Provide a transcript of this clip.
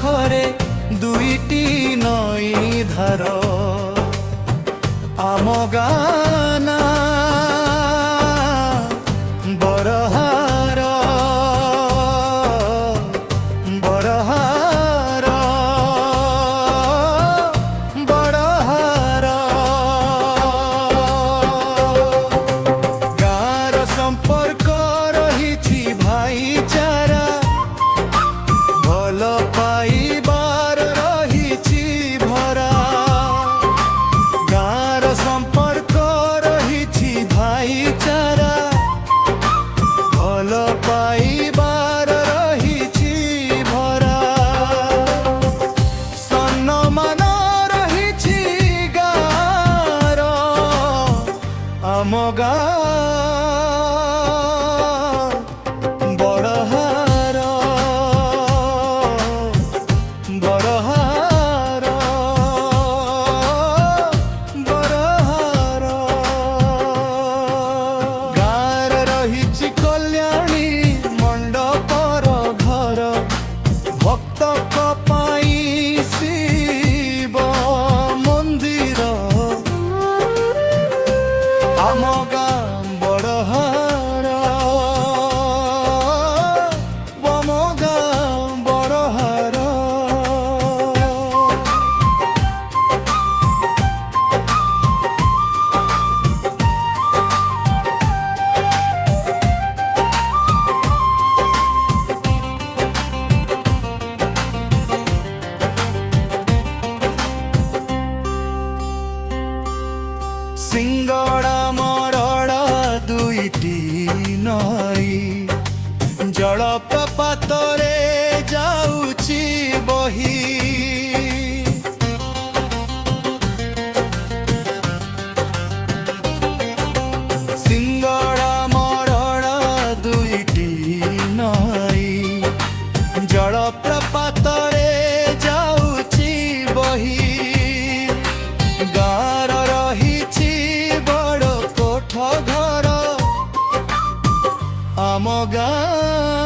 ପାଖରେ ଦୁଇଟି ନଈ ଧାର ଆମ ଗାଁ ନାଁ ବରହାର ବରହାର ବରହାର ଗାଁର ସମ୍ପର୍କ ରହିଛି ଭାଇଚାରା ଭଲ ପାଇବାର ରହିଛି ଭରା ଗାଁର ସମ୍ପର୍କ ରହିଛି ଭାଇଚାରା ଭଲ ପାଇବାର ରହିଛି ଭରା ସମ୍ମାନ ରହିଛି ଗାଁର ଆମ ଗାଁ ବଡ଼ହାର ବଡ଼ହାର ବଡ଼ହାର ଗାଁରେ ରହିଛି କଲ୍ୟାଣୀ ମଣ୍ଡପର ଘର ଭକ୍ତଙ୍କ ପାଇଁ ଶିବ ମନ୍ଦିର ଆମ ଗାଁ ବଡ଼ହାର ଆମ ଗାଁ ବଡ଼ହାର ସିଙ୍ଗଡ଼ା ମରଡ଼ା ଦୁଇଟି ନଈ ଜଳପ୍ରପାତରେ ଯାଉଛି ବହି ସିଙ୍ଗଡ଼ା ମରଡ଼ା ଦୁଇଟି ନଈ ଜଳପ୍ରପାତରେ ଯାଉଛି ବହି ଗାଁର ରହିଛି ବଡ଼ କୋଠ ଘର ଆମ ଗାଁ